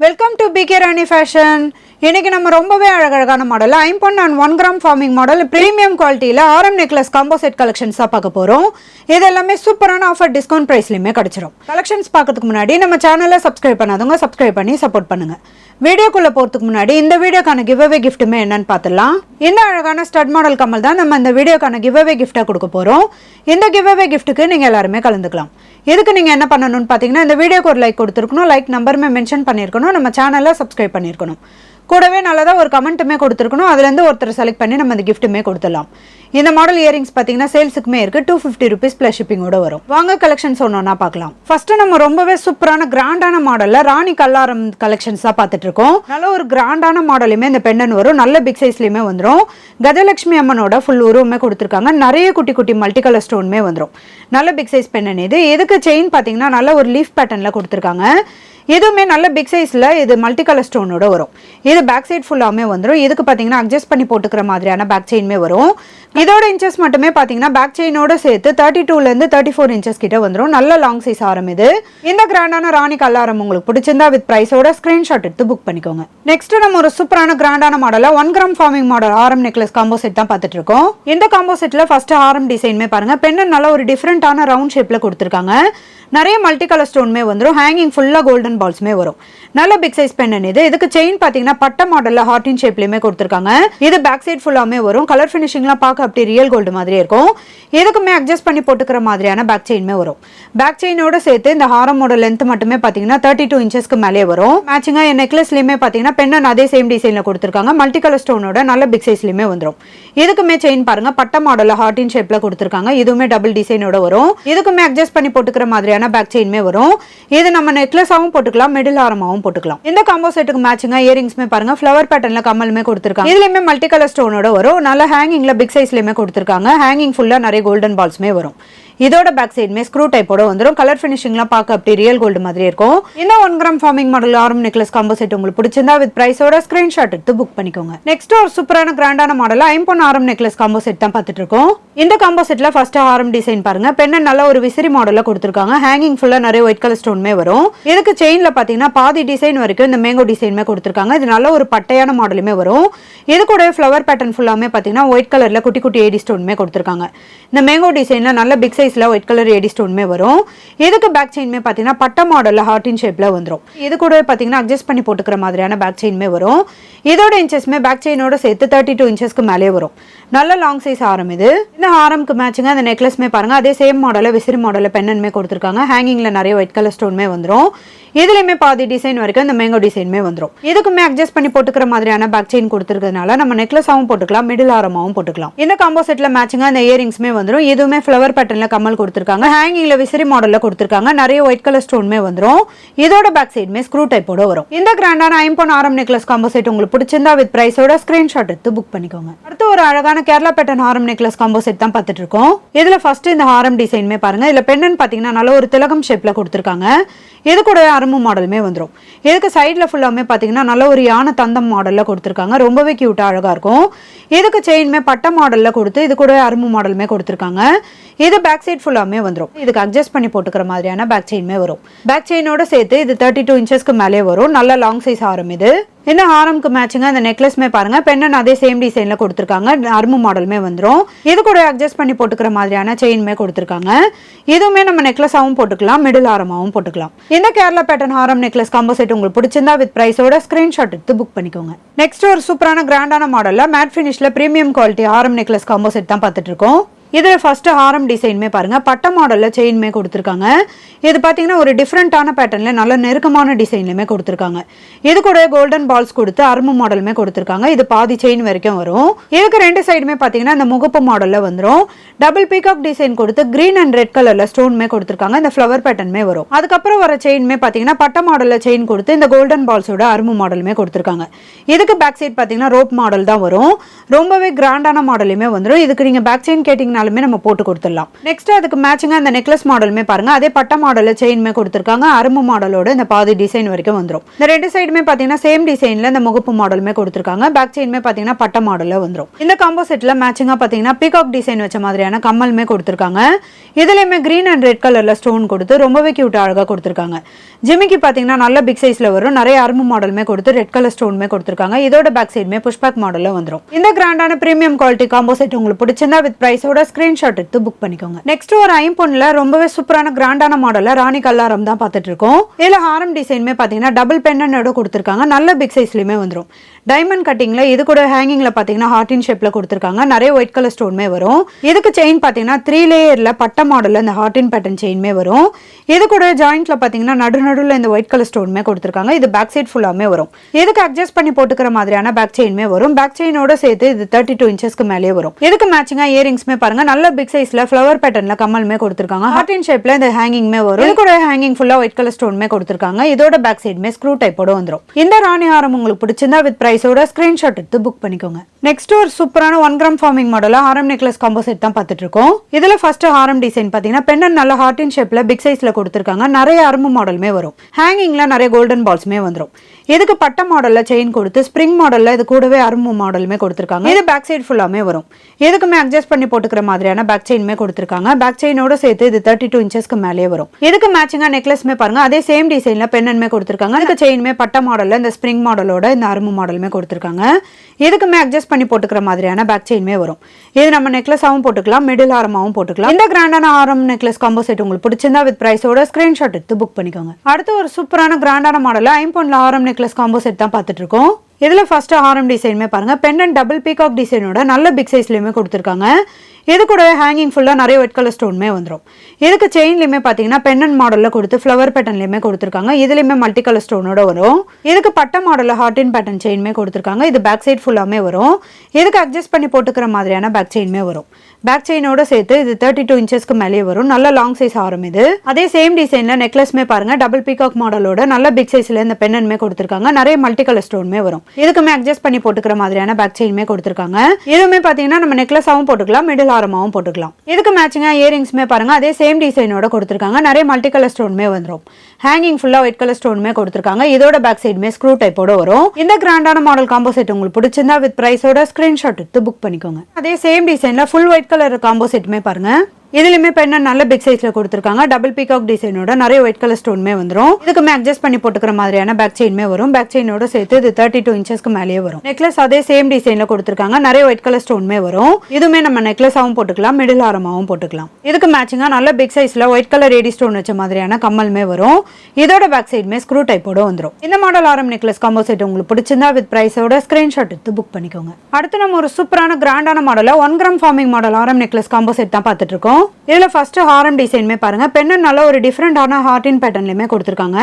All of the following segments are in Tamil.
Welcome to BK Rani Fashion. இன்னைக்கு நம்ம ரொம்பவே அழகழகான model 5 and 1 gram farming model premium குவாலிட்டில ஆரம் நெக்லஸ் காம்போ செட் கலெக்ஷன்ஸா பார்க்க போறோம். இது எல்லாமே சூப்பரான ஆஃபர் டிஸ்கவுண்ட் பிரைஸ்லயே கிடைச்சிரும். கலெக்ஷன்ஸ் பார்க்கிறதுக்கு முன்னாடி நம்ம சேனலை சப்ஸ்கிரைப் பண்ணாதவங்க சப்ஸ்கிரைப் பண்ணி சப்போர்ட் பண்ணுங்க. வீடியோக்குள்ள போறதுக்கு முன்னாடி இந்த வீடியோக்கான கிவ் அவே கிஃப்ட்டுமே என்னன்னு பார்த்தலாம். இந்த அழகான ஸ்டட் மாடல் கம்மல் தான் நம்ம இந்த வீடியோக்கான கிவ் அவே கிஃப்ட்டா கொடுக்க போறோம். இந்த கிவ் அவே கிஃப்ட்டுக்கு நீங்க எல்லாரும் கலந்துக்கலாம். இதுக்கு நீங்க என்ன பண்ணணும்னு பாத்தீங்கன்னா இந்த வீடியோக்கு ஒரு லைக் கொடுத்துருக்கணும், லைக் நம்பருமே மென்ஷன் பண்ணிருக்கணும், நம்ம சேனலை சப்ஸ்கிரைப் பண்ணிருக்கணும். கூடவே நல்லதா ஒரு கமெண்ட்டுமே கொடுத்துருக்கணும், அதுலேருந்து ஒருத்தர் செலக்ட் பண்ணி நம்ம அந்த கிஃப்ட்டுமே கொடுத்துடலாம். இந்த மாடல் இயரிங்ஸ் பார்த்தீங்கன்னா சேல்ஸுக்குமே இருக்கு, 250 rupees ப்ளஸ் ஷிப்பிங்கோட வரும். வாங்க கலெக்ஷன்ஸ் ஒன்றா பார்க்கலாம். ஃபர்ஸ்ட் நம்ம ரொம்பவே சூப்பரான கிராண்டான மாடலில் ராணி கல்லாரம் கலெக்ஷன்ஸாக பார்த்துட்டு இருக்கோம். நல்ல ஒரு கிராண்டான மாடலுமே இந்த பெண்டன் வரும், நல்ல பிக் சைஸ்லையுமே வந்துடும். கஜலட்சுமி அம்மனோட ஃபுல் உருவமே கொடுத்துருக்காங்க, நிறைய குட்டி குட்டி மல்டி கலர் ஸ்டோனுமே வந்துடும். நல்ல பிக் சைஸ் பெண்டன் இது. இதுக்கு செயின் பார்த்தீங்கன்னா நல்ல ஒரு லீஃப் பேட்டர்னில் கொடுத்துருக்காங்க. இதுவுமே நல்ல பிக் சைஸில் இது மல்டி கலர் ஸ்டோனோட வரும். இது பேக் சைட் ஃபுல்லாமே வந்துடும். இதுக்கு பார்த்தீங்கன்னா அட்ஜஸ்ட் பண்ணி போட்டுக்கிற மாதிரியான பேக் செயின்மே வரும். இதோட இன்ச்சஸ் மட்டுமே பார்த்தீங்கன்னா பேக் செயினோட சேர்த்து 32லேருந்து 34 இன்ச்சஸ் கிட்ட வந்துடும். நல்ல லாங் சைஸ் ஆரம் இது. இந்த கிராண்டான ராணி கல்லாரம் உங்களுக்கு பிடிச்சிருந்தா வித் பிரைஸோட ஸ்கிரீன்ஷாட் எடுத்து புக் பண்ணிக்கோங்க. நெக்ஸ்ட் நம்ம ஒரு சூப்பரான கிராண்டான மாடலில் 1 gram ஃபார்மிங் மாடல் ஆரம் நெக்லஸ் காம்போ செட் தான் பார்த்துட்டு இருக்கோம். இந்த காம்போ செட்டில் ஃபர்ஸ்ட் ஆரம் டிசைன்மே பாருங்க, பெண்ணு நல்ல ஒரு டிஃப்ரெண்டான ரவுண்ட் ஷேப்பில் கொடுத்துருக்காங்க. நிறைய மல்டி கலர் ஸ்டோன்மே வந்துடும். ஹேங்கிங் ஃபுல்லாக கோல்டன் பால்ஸ்மே வரும். நல்ல பிக் சைஸ் பெண்ணன் இது. இதுக்கு செயின் பார்த்தீங்கன்னா பட்ட மாடலில் ஹார்டின் ஷேப்லேயுமே கொடுத்துருக்காங்க. இது பேக் சைட் ஃபுல்லாமே வரும். கலர் ஃபினிஷிங்லாம் பார்க்க அப்படி ரியல் கோல்டு மாதிரியே இருக்கும். இதுக்குமே அட்ஜஸ்ட் பண்ணி போட்டுக்கிற மாதிரியான பேக் செயின்மே வரும். பேக் செயினோட சேர்த்து இந்த ஹாரமோட லென்த் மட்டுமே பார்த்தீங்கன்னா 32 இன்ச்சஸ்க்கு மேலே வரும். மேட்சிங்காக நெக்லஸ்லையுமே பார்த்தீங்கன்னா பெண்ணன் அதே சேம் டிசைனில் கொடுத்துருக்காங்க. மல்டி கலர் ஸ்டோனோட நல்ல பிக் சைஸ்லையுமே வந்துடும். இதுக்குமே செயின் பாருங்க, பட்ட மாடலில் ஹார்டின் ஷேப்பில் கொடுத்துருக்காங்க. இதுவுமே டபுள் டிசைனோட வரும். இதுக்குமே அட்ஜஸ்ட் பண்ணி போட்டுக்கிற மாதிரியான பேக் செயின்மே வரும். இது நம்ம நெக்லஸாவும் போட்டுக்கலாம், மிடில் ஆரமாவும் போட்டுக்கலாம். இந்த காம்போ செட்டுக்கு மேட்சிங்கா இயரிங்ஸ்மே பாருங்க, ஃப்ளவர் பேட்டர்ன்ல கம்மலுமே கொடுத்துருக்காங்க. இதுலயுமே மல்டி கலர் ஸ்டோனோட வரும். நல்ல ஹேங்கிங்ல பிக் சைஸ்லயுமே கொடுத்துருக்காங்க. ஹேங்கிங் ஃபுல்லா நிறைய கோல்டன் பால்ஸ்மே வரும். இதோட பேக் சைடுமே ஸ்க்ரூ டைப்போட வந்துடும். கலர் ஃபினிஷிங்லாம் பார்க்க அப்படி ரியல் கோல்டு மாதிரி இருக்கும். இந்த 1 gram ஃபார்மிங் மாடல் ஆரம் நெக்லஸ் காம்போ செட் உங்களுக்கு பிடிச்சிருந்தா வித் பிரைஸோட ஸ்கிரீன்ஷாட் எடுத்து புக் பண்ணிக்கோங்க. நெக்ஸ்ட் ஒரு சூப்பரான கிராண்டான மாடல் 5 ஆரம் நெக்லஸ் காம்போ செட் தான் பார்த்துட்டு இருக்கோம். இந்த காம்போ செட்ல ஃபர்ஸ்ட் ஆரம் டிசைன் பாருங்க, பெண்ணை நல்ல ஒரு விசிறி மாடல்ல கொடுத்துருக்காங்க. ஹேங்கிங் ஃபுல்லா நிறைய ஒயிட் கலர் ஸ்டோன்மே வரும். இதுக்கு செயின்ல பாத்தீங்கன்னா பாதி டிசைன் வரைக்கும் இந்த மேங்கோ டிசைன்மே கொடுத்துருக்காங்க. இது நல்ல ஒரு பட்டையான மாடலுமே வரும். இது கூட ஃப்ளவர் பேட்டர்ன் ஃபுல்லாமே பாத்தீங்கன்னா ஒயிட் கலர்ல குட்டி குட்டி ஏடி ஸ்டோன்மே கொடுத்துருக்காங்க. இந்த மேங்கோ டிசைன்ல நல்ல பிக் சைஸ்ல ஒயிட் கலர் ஏடி ஸ்டோன்மே வரும். இதுக்கு பேக் செயின்மே பாத்தீங்கன்னா பட்ட மாடல்ல ஹார்டின் ஷேப்ல வந்துடும். இது கூட பாத்தீங்கன்னா அட்ஜஸ்ட் பண்ணி போட்டுக்கிற மாதிரியான பேக் செயின்மே வரும். இதோட இன்ச்சஸ்மே பேக் செயினோட சேர்த்து 32 இன்ச்சஸ்க்கு மேலே வரும். நல்ல லாங் சைஸ் ஆரம் இது. இந்த ஆரம்க்கு மேட்சிங்கா அந்த நெக்லஸ்மே பாருங்க, அதே சேம் மாடல்ல விசிறி மாடல்ல பெண்ணன்மே கொடுத்துருக்காங்க. ஹேங்கிங்ல நிறைய ஒயிட் கலர் ஸ்டோன்மே வந்துடும். இதுலயுமே பாதி டிசைன் வரைக்கும் இந்த மேங்கோ டிசைன்மே வந்துடும். இதுக்குமே அட்ஜஸ்ட் பண்ணி போட்டுக்கிற மாதிரியான பேக் செயின் கொடுத்துருக்கிறதுனால நம்ம நெக்லஸாவும் போட்டுக்கலாம், மிடில் ஆரமாவும் போட்டுக்கலாம். இந்த காம்போ செட்ல மேட்சிங்கா இந்த இயரிங்ஸ்மே வந்துடும். இதுவுமே ஃப்ளவர் பேட்டர்ன்ல கம்மல் கொடுத்துருக்காங்க. ஹேங்கிங்ல விசிறி மாடல்ல கொடுத்துருக்காங்க. நிறைய ஒயிட் கலர் ஸ்டோன்மே வந்துடும். இதோட பேக் சைடுமே ஸ்க்ரூ டைப்போட வரும். இந்த கிராண்டான 5 ஆரம் நெக்லஸ் காம்போ செட் உங்களுக்கு பிடிச்சிருந்தா வித் பிரைஸோட ஸ்கிரீன்ஷாட் எடுத்து புக் பண்ணிக்கோங்க. அடுத்து ஒரு அழகான கேரளா பேட்டர்ன் ஆரம் நெக்லஸ் காம்போ செட் தான் பார்த்துட்டு இருக்கோம். இதுல ஃபர்ஸ்ட் இந்த ஆரம் டிசைன்மே பாருங்க, இதுல பெண்ணன் பாத்தீங்கன்னா நல்ல ஒரு திலகம் ஷேப்ல கொடுத்துருக்காங்க. இது கூட அரும்பு மாடலுமே வந்துடும். இதுக்கு சைட்ல ஃபுல்லாமே பாத்தீங்கன்னா நல்ல ஒரு யானை தந்தம் மாடல்ல கொடுத்துருக்காங்க. ரொம்பவே கியூட்டா அழகா இருக்கும். இதுக்கு செயின்மே பட்ட மாடல்ல கொடுத்து இது கூட அரும்பு மாடலுமே கொடுத்துருக்காங்க. இது பேக் சைட் ஃபுல்லாமே வந்துடும். இதுக்கு அட்ஜஸ்ட் பண்ணி போட்டுக்கிற மாதிரியான பேக் செயின்மே வரும். பேக் செயினோட சேர்த்து இது 32 இன்ச்சஸ்க்கு மேலே வரும். நல்ல லாங் சைஸ் ஆரம் இது. இந்த ஆரம்க்கு மேட்சிங்கா இந்த நெக்லஸ்மே பாருங்க, பெண்ணன் அதே சேம் டிசைன்ல கொடுத்துருக்காங்க. அரும்பு மாடலுமே வந்துடும். இது கூட அட்ஜஸ்ட் பண்ணி போட்டுக்கிற மாதிரியான செயின்மே கொடுத்துருக்காங்க. இதுவுமே நம்ம நெக்லஸாவும் போட்டுக்கலாம், மிடில் ஆரமாவும் போட்டுக்கலாம். இந்த கேரளா பேட்டர்ன் ஆரம் நெக்லஸ் காம்போ செட் உங்களுக்கு பிடிச்சிருந்தா வித் பிரைஸோட ஸ்கிரீன்ஷாட் எடுத்து புக் பண்ணிக்கோங்க. நெக்ஸ்ட் ஒரு சூப்பரான கிராண்டான மாடல்ல மேட் ஃபினிஷ்ல பிரீமியம் குவாலிட்டி ஆரம் நெக்லஸ் காம்போ செட் தான் பார்த்துட்டு இருக்கோம். இதுல ஃபர்ஸ்ட் ஆரம் டிசைன்மே பாருங்க, பட்ட மாடல்ல செயின்மே கொடுத்துருக்காங்க. இது பாத்தீங்கன்னா ஒரு டிஃப்ரெண்டான பேட்டர்ன்ல நல்ல நெருக்கமான டிசைன்லயுமே கொடுத்துருக்காங்க. இது கூட கோல்டன் பால்ஸ் கொடுத்து அரும்பு மாடலுமே கொடுத்துருக்காங்க. இது பாதி செயின் வரைக்கும் வரும். இதுக்கு ரெண்டு சைடுமே பாத்தீங்கன்னா இந்த முகப்பு மாடல்ல வந்துடும். டபுள் பீகாக் டிசைன் கொடுத்து கிரீன் அண்ட் ரெட் கலர்ல ஸ்டோன்மே கொடுத்துருக்காங்க. இந்த ஃப்ளவர் பேட்டர்ன்மே வரும். அதுக்கப்புறம் வர செயின்மே பாத்தீங்கன்னா பட்ட மாடல்ல செயின் கொடுத்து இந்த கோல்டன் பால்ஸோட அரும்பு மாடலுமே கொடுத்துருக்காங்க. இதுக்கு பேக் சைட் பாத்தீங்கன்னா ரோப் மாடல் தான் வரும். ரொம்பவே கிராண்டான மாடலுமே வந்துடும். இதுக்கு நீங்க பேக் செயின் கேட்டீங்கன்னா அப்படின்னாலுமே நம்ம போட்டு கொடுத்துடலாம். நெக்ஸ்ட் அதுக்கு மேட்சிங்காக இந்த நெக்லஸ் மாடலுமே பாருங்க, அதே பட்டா மாடலில் செயின்மே கொடுத்துருக்காங்க. அரும்பு மாடலோட இந்த பாதி டிசைன் வரைக்கும் வந்துடும். இந்த ரெண்டு சைடுமே பார்த்தீங்கன்னா சேம் டிசைனில் இந்த முகப்பு மாடலுமே கொடுத்துருக்காங்க. பேக் செயின்மே பார்த்தீங்கன்னா பட்டா மாடலில் வந்துடும். இந்த காம்போ செட்டில் மேட்சிங்காக பார்த்தீங்கன்னா பீகாக் டிசைன் வச்ச மாதிரியான கம்மலுமே கொடுத்துருக்காங்க. இதுலேயுமே கிரீன் அண்ட் ரெட் கலரில் ஸ்டோன் கொடுத்து ரொம்பவே கியூட்டாக அழகாக கொடுத்துருக்காங்க. ஜிமிக்கி பார்த்தீங்கன்னா நல்ல பிக் சைஸில் வரும். நிறைய அரும்பு மாடலுமே கொடுத்து ரெட் கலர் ஸ்டோனுமே கொடுத்துருக்காங்க. இதோட பேக் சைடுமே புஷ்பேக் மாடலில் வந்துடும். இந்த கிராண்டான பிரீமியம் குவாலிட்டி காம்போ செட் உங்களுக்கு பிடிச்சிருந்தா வித் பிரைஸோட ஸ்கிரீன்ஷாட் எடுத்து புக் பண்ணிக்கோங்க. நெக்ஸ்ட் ஒரு ஐம்பொன்ல ரொம்பவே சூப்பரான கிராண்டான மாடலில் ராணி கல்லாரம் தான் பார்த்துட்டு இருக்கோம். இதில் ஹாரம் டிசைனுமே பார்த்தீங்கன்னா டபுள் பென்னோட கொடுத்துருக்காங்க. நல்ல பிக் சைஸ்லையுமே வந்துடும். டைமண்ட் கட்டிங்ல இது கூட ஹேங்கிங்ல பாத்தீங்கன்னா ஹார்ட் இன் ஷேப்ல கொடுத்துருக்காங்க. நிறைய ஒயிட் கலர் ஸ்டோன்மே வரும். இதுக்கு செயின் பாத்தீங்கன்னா 3 லேயர்ல பட்ட மாடல்ல இந்த ஹார்ட் இன் பேட்டர்ன் செயின்மே வரும். இது கூட ஜாயிண்ட்ல பாத்தீங்கன்னா நடுநடுல இந்த ஒயிட் கலர் ஸ்டோன்மே கொடுத்துருக்காங்க. இது பேக் சைட் ஃபுல்லாமே வரும். இதுக்கு அட்ஜஸ்ட் பண்ணி போட்டுக்கிற மாதிரியான பேக் செயின்மே வரும். பேக் செயினோட சேர்த்து இது 32 இன்ச்சஸ்க்கு மேலே வரும். இதுக்கு மேட்சிங்கா இயரிங்ஸ்மே பாருங்க, நல்ல பிக் சைஸ்ல ஃபிளவர் பேட்டர்ன்ல கம்மல்மே கொடுத்துருக்காங்க. ஹார்ட் இன் ஷேப்ல இந்த ஹேங்கிங்மே வரும். இது கூட ஹேங்கிங் ஃபுல்லா ஒயிட் கலர் ஸ்டோன்மே கொடுத்துருக்காங்க. இதோட பேக் சைடுமே ஸ்க்ரூ டைப்போட வந்துடும். இந்த ராணி ஹாரம் உங்களுக்கு பிடிச்சிருந்தா வித் பிரைஸோட ஸ்கிரீன்ஷாட் எடுத்து புக் பண்ணிக்கோங்க. நெக்ஸ்ட் ஒரு சூப்பரான 1 கிராம் ஃபார்மிங் மாடல்ல ஹாரம் நெக்லஸ் காம்போ செட் தான் பார்த்துட்டு இருக்கோம். இதுல ஃபர்ஸ்ட் ஹாரம் டிசைன் பாத்தீங்கன்னா பெண்ணன் நல்ல ஹார்ட் இன் ஷேப்ல பிக் சைஸ்ல கொடுத்துருக்காங்க. நிறைய அரும்பு மாடலுமே வரும். ஹேங்கிங்ல நிறைய கோல்டன் பால்ஸ்மே வந்துடும். இதுக்கு பட்ட மாடல்ல செயின் கொடுத்து ஸ்ப்ரிங் மாடல்ல இது கூடவே அரும்பு மாடலுமே கொடுத்துருக்காங்க. இது பேக் சைடு ஃபுல்லாமே வரும். எதுக்குமே அட்ஜஸ்ட் பண்ணி போட்டுக்கிற மாதிரியான பேக் செயின்மே கொடுத்துருக்காங்க. பேக் செயினோட சேர்த்து இது 32 இன்ச்சஸ்க்கு மேலே வரும். இதுக்கு மேட்சிங்கா நெக்லஸ்மே பாருங்க, அதே சேம் டிசைன்ல பெண்ணன்மே கொடுத்துருக்காங்க. இதுக்கு செயின்மே பட்ட மாடல்ல இந்த ஸ்ப்ரிங் மாடலோட இந்த அரும்பு மாடலுமே கொடுத்துருக்காங்க. இதுக்குமே அட்ஜஸ்ட் பண்ணி போட்டுக்கிற மாதிரியான பேக் செயின்மே வரும். இது நம்ம நெக்லஸாவும் போட்டுக்கலாம், மிடில் ஹாரமாவும் போட்டுக்கலாம். இந்த கிராண்டான ஹாரம் நெக்லஸ் காம்போ செட் உங்களுக்கு பிடிச்சிருந்தா வித் பிரைஸோட ஸ்கிரீன்ஷாட் எடுத்து புக் பண்ணிக்கோங்க. அடுத்து ஒரு சூப்பரான கிராண்டான மாடல்ல ஐம்பொன்ல ஹாரம் நெக்லஸ் காம்போ செட் தான் பார்த்துட்டு இருக்கோம். இதுல ஃபர்ஸ்ட் ஹாரம் டிசைனுமே பாருங்க, பெண்ணன் டபுள் பீகாக் டிசைனோட நல்ல பிக் சைஸ்லயுமே கொடுத்துருக்காங்க. இது கூட ஹேங்கிங் ஃபுல்லா நிறைய ஒயிட் கலர் ஸ்டோன்மே வந்துடும். இதுக்கு செயின்லயுமே பாத்தீங்கன்னா பெண்ணன் மாடல்ல கொடுத்து ஃபிளவர் பேட்டர்ன்லயுமே கொடுத்துருக்காங்க. இதுலயுமே மல்டி கலர் ஸ்டோனோட வரும். இதுக்கு பட்ட மாடல்ல ஹார்ட் இன் பேட்டர்ன் செயின்மே கொடுத்துருக்காங்க. இது பேக் சைட் ஃபுல்லாமே வரும். இதுக்கு அட்ஜஸ்ட் பண்ணி போட்டுக்கிற மாதிரியான பேக் செயின்மே வரும். பேக் செயினோட சேர்த்து இது 32 இன்ச்சஸ்க்கு மேலே வரும். நல்ல லாங் சைஸ் ஹாரம் இது. அதே சேம் டிசைன்ல நெக்லஸ்மே பாருங்க, டபுள் பீகாக் மாடலோட நல்ல பிக் சைஸ்ல இந்த பெண்ணன்மே கொடுத்துருக்காங்க. நிறைய மல்டி கலர் ஸ்டோன்மே வரும். இதுக்குமே அட்ஜஸ்ட் பண்ணி போட்டுக்கிற மாதிரியான பேக் செயின்மே கொடுத்துருக்காங்க. இதுவுமே பாத்தீங்கன்னா நம்ம நெக்லஸாவும் போட்டுக்கலாம், மிடில் ஹாரமாவும் போட்டுக்கலாம். இதுக்கு மேட்சிங்கா இயரிங்ஸ்மே பாருங்க, அதே சேம் டிசைனோட கொடுத்துருக்காங்க. நிறைய மல்டி கலர் ஸ்டோன்மே வந்துடும். ஹேங்கிங் ஃபுல்லா ஒயிட் கலர் ஸ்டோன்மே கொடுத்துருக்காங்க. இதோட பேக் சைடுமே ஸ்க்ரூ டைப்போட வரும். இந்த கிராண்டான மாடல் காம்போ செட் உங்களுக்கு பிடிச்சிருந்தா வித் பிரைஸோட ஸ்கிரீன்ஷாட் எடுத்து புக் பண்ணிக்கோங்க. அதே சேம் டிசைன்ல ஃபுல் ஒயிட் கலர் காம்போ செட்டுமே பாருங்க. இதுலயுமே பெண்ணன் நல்ல பிக் சைஸ்ல கொடுத்துருக்காங்க. டபுள் பீகாக் டிசைனோட நிறைய ஒயிட் கலர் ஸ்டோன்மே வந்துடும். இதுக்குமே அட்ஜஸ்ட் பண்ணி போட்டுக்கிற மாதிரியான பேக் செயின்மே வரும். பேக் செயினோட சேர்த்து இது 32 இன்ச்சஸ்க்கு மேலேயே வரும். நெக்லஸ் அதே சேம் டிசைன்ல கொடுத்துருக்காங்க. நிறைய ஒயிட் கலர் ஸ்டோன்மே வரும். இதுவுமே நம்ம நெக்லஸாவும் போட்டுக்கலாம், மிடில் ஹாரமாவும் போட்டுக்கலாம். இதுக்கு மேட்சிங்கா நல்ல பிக் சைஸ்ல ஒயிட் கலர் ஏடி ஸ்டோன் வச்ச மாதிரியான கம்மல்மே வரும். இதோட பேக் சைடுமே ஸ்க்ரூ டைப்போட வந்துடும். இந்த மாடல் ஹாரம் நெக்லஸ் காம்போ செட் உங்களுக்கு பிடிச்சிருந்தா வித் பிரைஸோட ஸ்கிரீன்ஷாட் எடுத்து புக் பண்ணிக்கோங்க. அடுத்து நம்ம ஒரு சூப்பரான கிராண்டான மாடல 1 கிராம் ஃபார்மிங் மாடல் ஹாரம் நெக்லஸ் காம்போ செட் தான் பார்த்துட்டு இருக்கோம். இதுல ஃபர்ஸ்ட் ஹாரம் டிசைனுமே பாருங்க, பெண்ணன் நல்ல ஒரு டிஃப்ரெண்டான ஹார்ட் இன் பேட்டர்ன்லயுமே கொடுத்துருக்காங்க.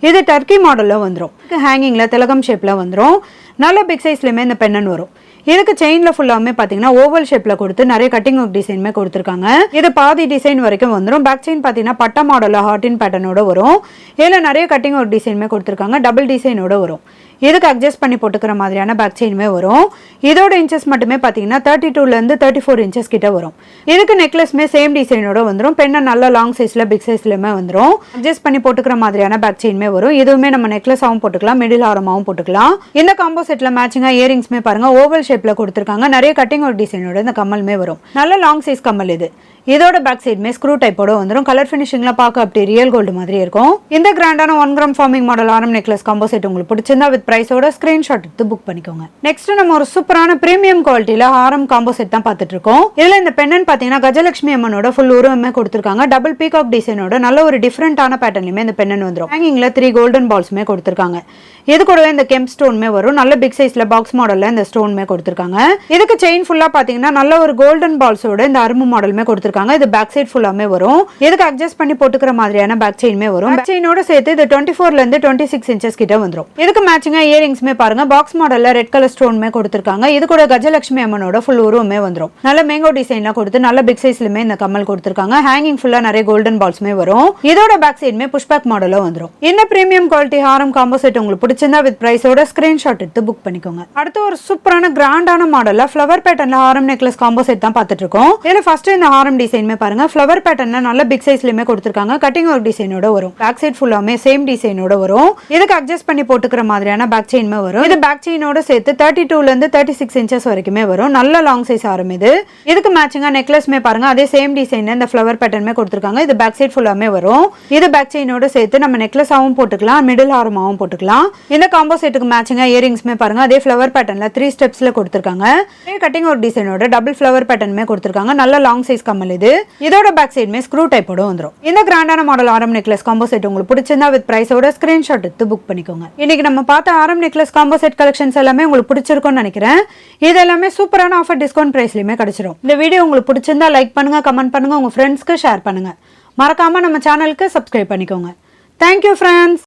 இது டர்க்கி மாடல்ல வந்துடும். ஹேங்கிங்ல திலகம் ஷேப்ல வந்துடும். நல்ல பிக் சைஸ்லயுமே இந்த பெண்ணன் வரும். இதுக்கு செயின்ல ஃபுல்லாமே பாத்தீங்கன்னா ஓவல் ஷேப்ல கொடுத்து நிறைய கட்டிங் ஒர்க் டிசைனுமே கொடுத்துருக்காங்க. இது பாதி டிசைன் வரைக்கும் வந்துடும். பேக் செயின் பாத்தீங்கன்னா பட்ட மாடல்ல ஹார்ட் இன் பேட்டர்னோட வரும். இதுல நிறைய கட்டிங் ஒர்க் டிசைனுமே கொடுத்துருக்காங்க. டபுள் டிசைனோட வரும். இதுக்கு அட்ஜஸ்ட் பண்ணி போட்டுக்கிற மாதிரியான பேக் செயினுமே வரும். இதோட இன்ச்சஸ் மட்டுமே பாத்தீங்கன்னா 32ல இருந்து 34 இன்ச்சஸ் கிட்ட வரும். இதுக்கு நெக்லஸ்மே சேம் டிசைனோட வந்துடும். பெண்ண நல்ல லாங் சைஸ்ல பிக் சைஸ்லயுமே வந்துடும். அட்ஜஸ்ட் பண்ணி போட்டுக்கிற மாதிரியான பேக் செயினுமே வரும். இதுவுமே நம்ம நெக்லஸாவும் போட்டுக்கலாம், மிடில் ஹாரமாவும் போட்டுக்கலாம். இந்த காம்போ செட்ல மேட்சிங்கா இயரிங்ஸ்மே பாருங்க, ஓவல் ஷேப்ல கொடுத்துருக்காங்க. நிறைய கட்டிங் ஒர்க் டிசைனோட இந்த கம்மல்மே வரும். நல்ல லாங் சைஸ் கம்மல் இது. இதோட பேக் சைடுமே ஸ்க்ரூ டைப்போட வந்துடும். கலர் ஃபினிஷிங்ல பார்க்க அப்படி ரியல் கோல்டு மாதிரி இருக்கும். இந்த கிராண்டான 1 கிராம் ஃபார்மிங் மாடல் ஹாரம் நெக்லஸ் காம்போ செட் உங்களுக்கு பிடிச்சிருந்தா வித் பிரைஸோட ஸ்கிரீன்ஷாட் எடுத்து புக் பண்ணிக்கோங்க. நெக்ஸ்ட் நம்ம ஒரு சூப்பரான பிரீமியம் குவாலிட்டியில ஹாரம் காம்போ செட் தான் பார்த்துட்டு இருக்கோம். இதுல இந்த பெண்ணன் பாத்தீங்கன்னா கஜலட்சுமி அம்மனோட ஃபுல் உருவமே கொடுத்துருக்காங்க. டபுள் பீகாக் டிசைனோட நல்ல ஒரு டிஃப்ரெண்டான பேட்டர்ன்லயுமே இந்த பெண்ணன் வந்துடும். ஹேங்கிங்ல 3 கோல்டன் பால்ஸ்மே கொடுத்துருக்காங்க. இது கூடவே இந்த கெம்ப் ஸ்டோன்மே வரும். நல்ல பிக் சைஸ்ல பாக்ஸ் மாடல்ல இந்த ஸ்டோன்மே கொடுத்துருக்காங்க. இதுக்கு செயின் ஃபுல்லா பாத்தீங்கன்னா நல்ல ஒரு கோல்டன் பால்ஸோட இந்த அரும்பு மாடலுமே கொடுத்துருக்காங்க. கொடுத்திருக்காங்க. இது பேக் சைடு ஃபுல்லாமே வரும். இதுக்கு அட்ஜஸ்ட் பண்ணி போட்டுக்கிற மாதிரியான பேக் செயின்மே வரும். பேக் செயினோட சேர்த்து இது 24ல இருந்து 26 இன்ச்சஸ் கிட்ட வந்துரும். இதுக்கு மேட்சிங்கா இயரிங்ஸ்மே பாருங்க பாக்ஸ் மாடல்ல ரெட் கலர் ஸ்டோன்மே கொடுத்திருக்காங்க. இது கூட கஜலட்சுமி அம்மனோட ஃபுல் உருவமே வந்துரும். நல்ல மேங்கோ டிசைன்லாம் கொடுத்து நல்ல பிக் சைஸ்லமே இந்த கம்மல் கொடுத்திருக்காங்க. ஹேங்கிங் ஃபுல்லா நிறைய கோல்டன் பால்ஸ்மே வரும். இதோட பேக் சைடுமே புஷ்பேக் மாடல்ல வந்துரும். இந்த பிரீமியம் குவாலிட்டி ஹாரம் காம்போ செட் உங்களுக்கு பிடிச்சிருந்தா வித் பிரைஸோட ஸ்கிரீன்ஷாட் எடுத்து புக் பண்ணிக்கோங்க. அடுத்து ஒரு சூப்பரான கிராண்டான மாடல்ல ஃப்ளவர் பேட்டர்ன்ல ஹாரம் நெக்லஸ் காம்போ செட் தான் பார்த்துட்டு இருக்கோம். இதுல ஃபர்ஸ்ட் இந்த ஹாரம் டிசைன்மே பாருங்க ஃப்ளவர் பேட்டர்ன்ல நல்ல பிக் சைஸ்லயுமே கொடுத்திருக்காங்க. கட்டிங் ஒர்க் டிசைனோட வரும். பேக் சைடு ஃபுல்லாமே சேம் டிசைனோட வரும். இதுக்கு அட்ஜஸ்ட் பண்ணி போட்டுக்கிற மாதிரியான பேக் செயின்மே வரும். இது பேக் செயினோட சேர்த்து 32ல இருந்து 36 இன்ச்சஸ் வரைக்குமே வரும். நல்ல லாங் சைஸ் ஹாரம் இது. இதுக்கு மேட்சிங்கா நெக்லஸ்மே பாருங்க அதே சேம் டிசைன்ல இந்த ஃப்ளவர் பேட்டர்ன்மே கொடுத்திருக்காங்க. இது பேக் சைடு ஃபுல்லாமே வரும். இது பேக் செயினோட சேர்த்து நம்ம நெக்லஸாவும் போட்டுக்கலாம், மிடில் ஹாரமாவும் போட்டுக்கலாம். இந்த காம்போ செட்டுக்கு மேட்சிங்கா இயரிங்ஸ்மே பாருங்க அதே ஃப்ளவர் பேட்டர்ன்ல 3 ஸ்டெப்ஸ்ல கொடுத்திருக்காங்க. கட்டிங் ஒர்க் டிசைனோட டபுள் ஃப்ளவர் பேட்டர்ன்மே கொடுத்திருக்காங்க. நல்ல லாங் சைஸ் கம்மல் இது. இதோட பேக் சைடுமே ஸ்க்ரூ டைப்போட வந்துரும். இந்த கிராண்டான மாடல் ஆரம் நெக்லஸ் காம்போ செட் உங்களுக்கு பிடிச்சிருந்தா வித் பிரைஸோட ஸ்கிரீன்ஷாட் எடுத்து புக் பண்ணிக்கோங்க. இன்னைக்கு நம்ம பார்த்த ஆரம் நெக்லஸ் காம்போ செட் கலெக்ஷன்ஸ் எல்லாமே உங்களுக்கு பிடிச்சிருக்கும்னு நினைக்கிறேன். இது எல்லாமே சூப்பரான ஆஃபர் டிஸ்கவுண்ட் பிரைஸ்லயுமே கிடைச்சிரும். இந்த வீடியோ உங்களுக்கு பிடிச்சிருந்தா லைக் பண்ணுங்க, கமெண்ட் பண்ணுங்க, உங்க ஃப்ரெண்ட்ஸ்க்கு ஷேர் பண்ணுங்க. மறக்காம நம்ம சேனலுக்கு சப்ஸ்கிரைப் பண்ணிக்கோங்க. Thank you friends.